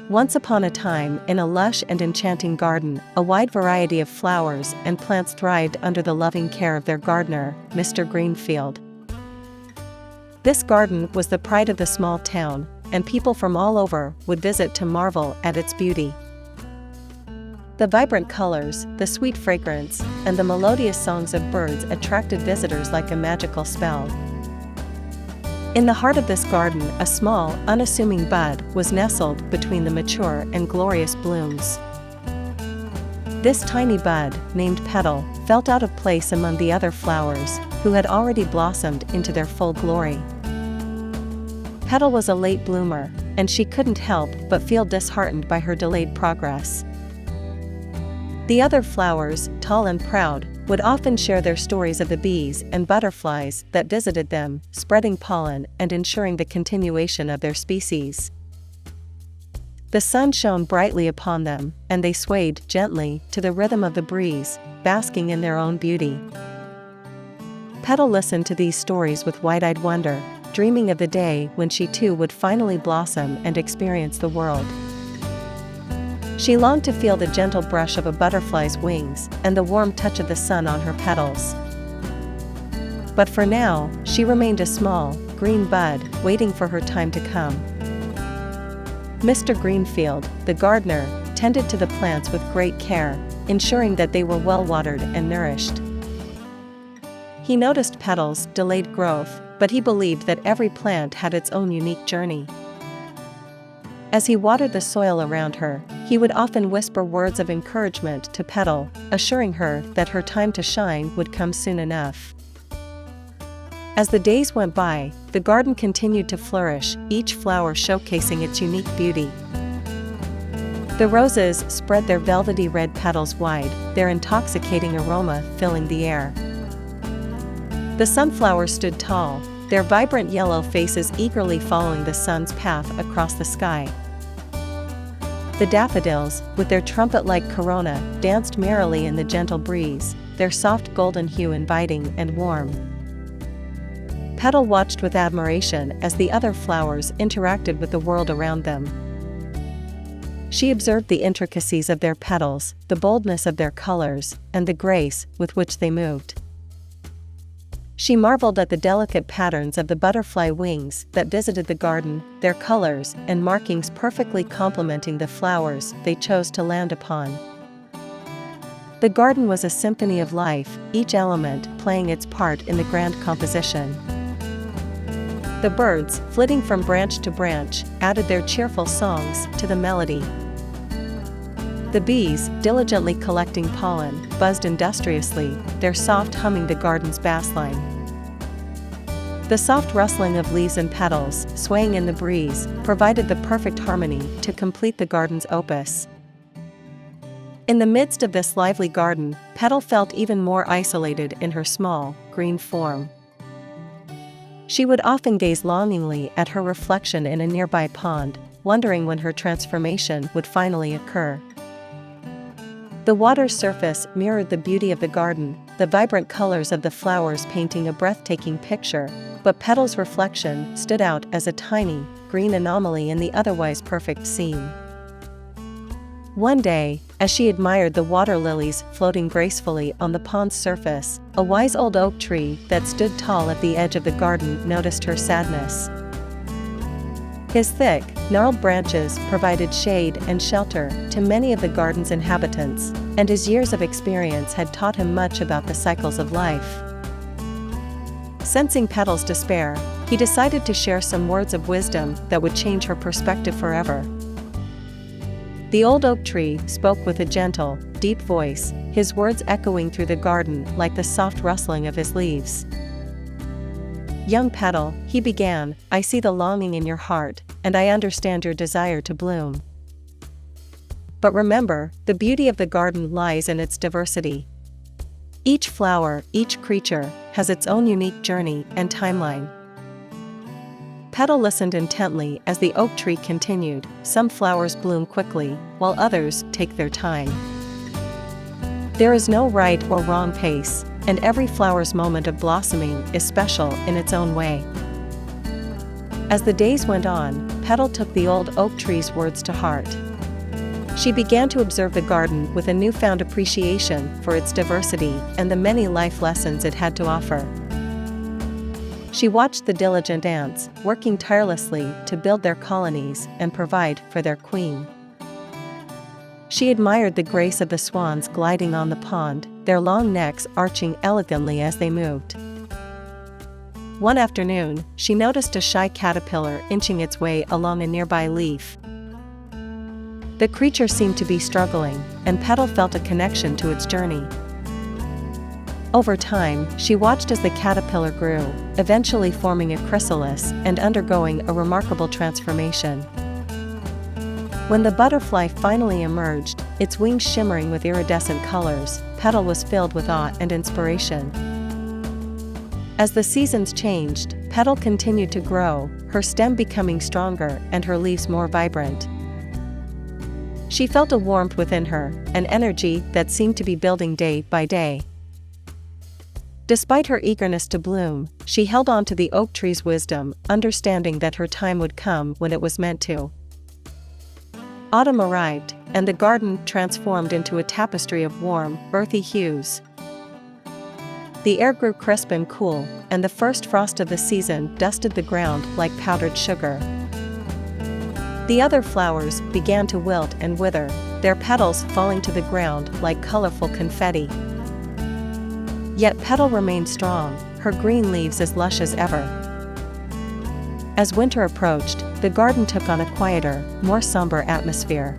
Once upon a time, in a lush and enchanting garden, a wide variety of flowers and plants thrived under the loving care of their gardener, Mr. Greenfield. This garden was the pride of the small town, and people from all over would visit to marvel at its beauty. The vibrant colors, the sweet fragrance, and the melodious songs of birds attracted visitors like a magical spell. In the heart of this garden, a small, unassuming bud was nestled between the mature and glorious blooms. This tiny bud, named Petal, felt out of place among the other flowers, who had already blossomed into their full glory. Petal was a late bloomer, and she couldn't help but feel disheartened by her delayed progress. The other flowers, tall and proud, would often share their stories of the bees and butterflies that visited them, spreading pollen and ensuring the continuation of their species. The sun shone brightly upon them, and they swayed gently to the rhythm of the breeze, basking in their own beauty. Petal listened to these stories with wide-eyed wonder, dreaming of the day when she too would finally blossom and experience the world. She longed to feel the gentle brush of a butterfly's wings and the warm touch of the sun on her petals. But for now, she remained a small, green bud, waiting for her time to come. Mr. Greenfield, the gardener, tended to the plants with great care, ensuring that they were well watered and nourished. He noticed Petal's delayed growth, but he believed that every plant had its own unique journey. As he watered the soil around her, he would often whisper words of encouragement to Petal, assuring her that her time to shine would come soon enough. As the days went by, the garden continued to flourish, each flower showcasing its unique beauty. The roses spread their velvety red petals wide, their intoxicating aroma filling the air. The sunflowers stood tall, their vibrant yellow faces eagerly following the sun's path across the sky. The daffodils, with their trumpet-like corona, danced merrily in the gentle breeze, their soft golden hue inviting and warm. Petal watched with admiration as the other flowers interacted with the world around them. She observed the intricacies of their petals, the boldness of their colors, and the grace with which they moved. She marveled at the delicate patterns of the butterfly wings that visited the garden, their colors and markings perfectly complementing the flowers they chose to land upon. The garden was a symphony of life, each element playing its part in the grand composition. The birds, flitting from branch to branch, added their cheerful songs to the melody. The bees, diligently collecting pollen, buzzed industriously, their soft humming the garden's bassline. The soft rustling of leaves and petals, swaying in the breeze, provided the perfect harmony to complete the garden's opus. In the midst of this lively garden, Petal felt even more isolated in her small, green form. She would often gaze longingly at her reflection in a nearby pond, wondering when her transformation would finally occur. The water's surface mirrored the beauty of the garden, the vibrant colors of the flowers painting a breathtaking picture, but Petal's reflection stood out as a tiny, green anomaly in the otherwise perfect scene. One day, as she admired the water lilies floating gracefully on the pond's surface, a wise old oak tree that stood tall at the edge of the garden noticed her sadness. His thick, gnarled branches provided shade and shelter to many of the garden's inhabitants, and his years of experience had taught him much about the cycles of life. Sensing Petal's despair, he decided to share some words of wisdom that would change her perspective forever. The old oak tree spoke with a gentle, deep voice, his words echoing through the garden like the soft rustling of his leaves. "Young Petal," he began, "I see the longing in your heart, and I understand your desire to bloom. But remember, the beauty of the garden lies in its diversity. Each flower, each creature, has its own unique journey and timeline." Petal listened intently as the oak tree continued, "Some flowers bloom quickly, while others take their time. There is no right or wrong pace, and every flower's moment of blossoming is special in its own way." As the days went on, Petal took the old oak tree's words to heart. She began to observe the garden with a newfound appreciation for its diversity and the many life lessons it had to offer. She watched the diligent ants, working tirelessly to build their colonies and provide for their queen. She admired the grace of the swans gliding on the pond, their long necks arching elegantly as they moved. One afternoon, she noticed a shy caterpillar inching its way along a nearby leaf. The creature seemed to be struggling, and Petal felt a connection to its journey. Over time, she watched as the caterpillar grew, eventually forming a chrysalis and undergoing a remarkable transformation. When the butterfly finally emerged, its wings shimmering with iridescent colors, Petal was filled with awe and inspiration. As the seasons changed, Petal continued to grow, her stem becoming stronger and her leaves more vibrant. She felt a warmth within her, an energy that seemed to be building day by day. Despite her eagerness to bloom, she held on to the oak tree's wisdom, understanding that her time would come when it was meant to. Autumn arrived, and the garden transformed into a tapestry of warm, earthy hues. The air grew crisp and cool, and the first frost of the season dusted the ground like powdered sugar. The other flowers began to wilt and wither, their petals falling to the ground like colorful confetti. Yet Petal remained strong, her green leaves as lush as ever. As winter approached, the garden took on a quieter, more somber atmosphere.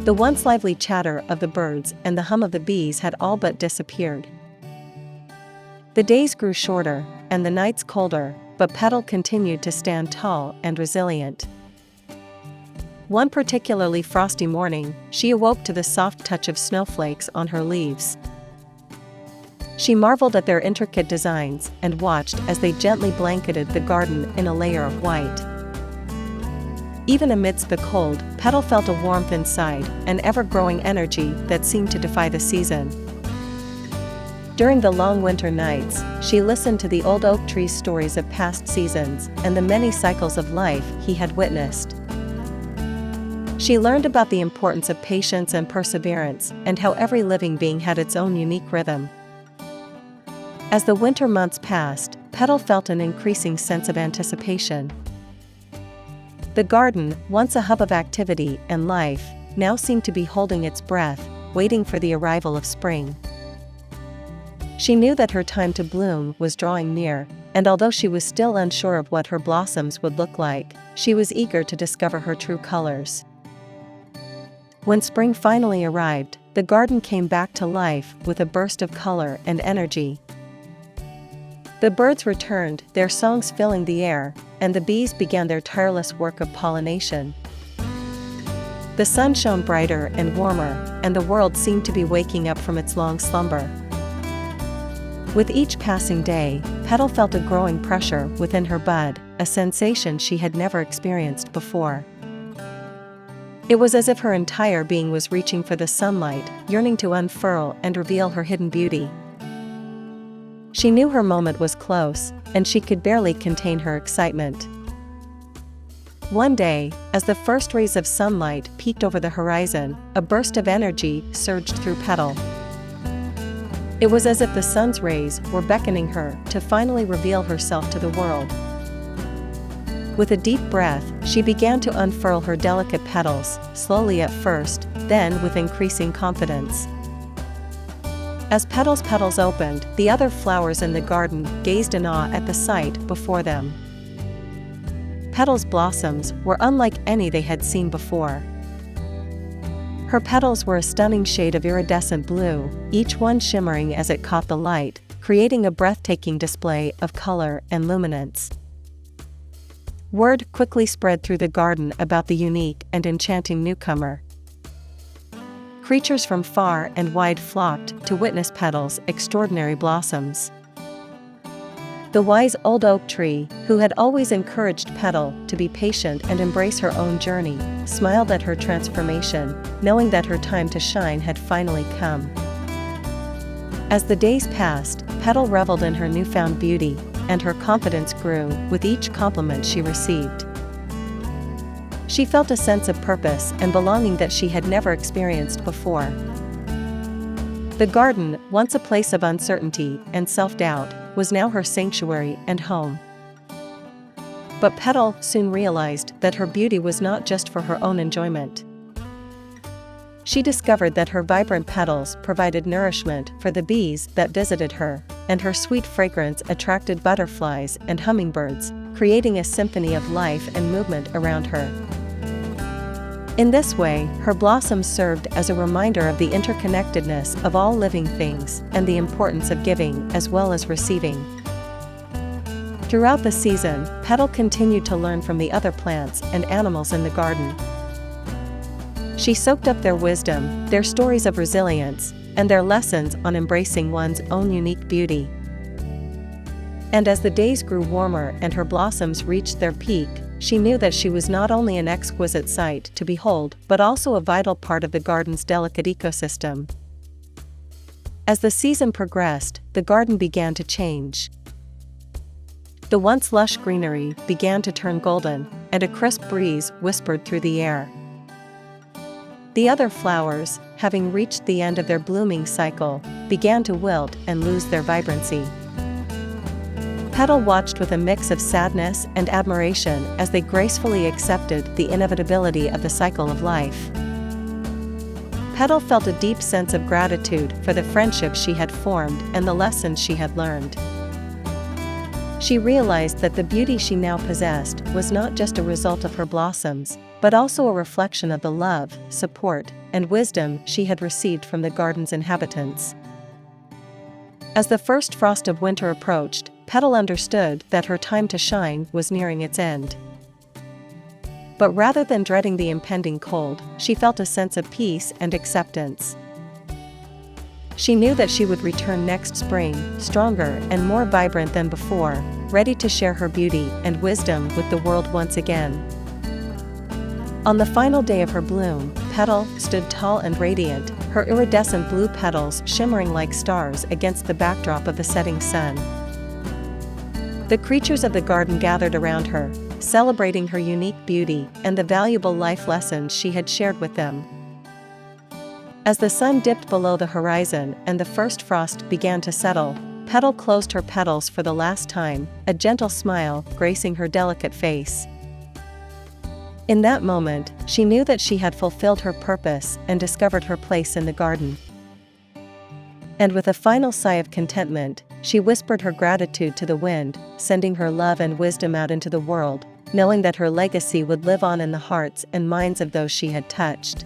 The once lively chatter of the birds and the hum of the bees had all but disappeared. The days grew shorter, and the nights colder, but Petal continued to stand tall and resilient. One particularly frosty morning, she awoke to the soft touch of snowflakes on her leaves. She marveled at their intricate designs and watched as they gently blanketed the garden in a layer of white. Even amidst the cold, Petal felt a warmth inside, an ever-growing energy that seemed to defy the season. During the long winter nights, she listened to the old oak tree's stories of past seasons and the many cycles of life he had witnessed. She learned about the importance of patience and perseverance, and how every living being had its own unique rhythm. As the winter months passed, Petal felt an increasing sense of anticipation. The garden, once a hub of activity and life, now seemed to be holding its breath, waiting for the arrival of spring. She knew that her time to bloom was drawing near, and although she was still unsure of what her blossoms would look like, she was eager to discover her true colors. When spring finally arrived, the garden came back to life with a burst of color and energy. The birds returned, their songs filling the air, and the bees began their tireless work of pollination. The sun shone brighter and warmer, and the world seemed to be waking up from its long slumber. With each passing day, Petal felt a growing pressure within her bud, a sensation she had never experienced before. It was as if her entire being was reaching for the sunlight, yearning to unfurl and reveal her hidden beauty. She knew her moment was close, and she could barely contain her excitement. One day, as the first rays of sunlight peeked over the horizon, a burst of energy surged through Petal. It was as if the sun's rays were beckoning her to finally reveal herself to the world. With a deep breath, she began to unfurl her delicate petals, slowly at first, then with increasing confidence. As petals opened, the other flowers in the garden gazed in awe at the sight before them. Petal's blossoms were unlike any they had seen before. Her petals were a stunning shade of iridescent blue, each one shimmering as it caught the light, creating a breathtaking display of color and luminance. Word quickly spread through the garden about the unique and enchanting newcomer. Creatures from far and wide flocked to witness Petal's extraordinary blossoms. The wise old oak tree, who had always encouraged Petal to be patient and embrace her own journey, smiled at her transformation, knowing that her time to shine had finally come. As the days passed, Petal reveled in her newfound beauty, and her confidence grew with each compliment she received. She felt a sense of purpose and belonging that she had never experienced before. The garden, once a place of uncertainty and self-doubt, was now her sanctuary and home. But Petal soon realized that her beauty was not just for her own enjoyment. She discovered that her vibrant petals provided nourishment for the bees that visited her, and her sweet fragrance attracted butterflies and hummingbirds, creating a symphony of life and movement around her. In this way, her blossoms served as a reminder of the interconnectedness of all living things and the importance of giving as well as receiving. Throughout the season, Petal continued to learn from the other plants and animals in the garden. She soaked up their wisdom, their stories of resilience, and their lessons on embracing one's own unique beauty. And as the days grew warmer and her blossoms reached their peak, she knew that she was not only an exquisite sight to behold but also a vital part of the garden's delicate ecosystem. As the season progressed, the garden began to change. The once lush greenery began to turn golden, and a crisp breeze whispered through the air. The other flowers, having reached the end of their blooming cycle, began to wilt and lose their vibrancy. Petal watched with a mix of sadness and admiration as they gracefully accepted the inevitability of the cycle of life. Petal felt a deep sense of gratitude for the friendships she had formed and the lessons she had learned. She realized that the beauty she now possessed was not just a result of her blossoms, but also a reflection of the love, support, and wisdom she had received from the garden's inhabitants. As the first frost of winter approached, Petal understood that her time to shine was nearing its end. But rather than dreading the impending cold, she felt a sense of peace and acceptance. She knew that she would return next spring, stronger and more vibrant than before, ready to share her beauty and wisdom with the world once again. On the final day of her bloom, Petal stood tall and radiant, her iridescent blue petals shimmering like stars against the backdrop of the setting sun. The creatures of the garden gathered around her, celebrating her unique beauty and the valuable life lessons she had shared with them. As the sun dipped below the horizon and the first frost began to settle, Petal closed her petals for the last time, a gentle smile gracing her delicate face. In that moment, she knew that she had fulfilled her purpose and discovered her place in the garden. And with a final sigh of contentment, she whispered her gratitude to the wind, sending her love and wisdom out into the world, knowing that her legacy would live on in the hearts and minds of those she had touched.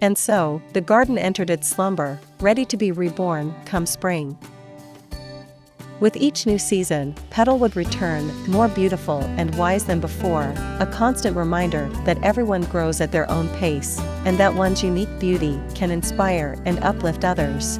And so, the garden entered its slumber, ready to be reborn come spring. With each new season, Petal would return, more beautiful and wise than before, a constant reminder that everyone grows at their own pace, and that one's unique beauty can inspire and uplift others.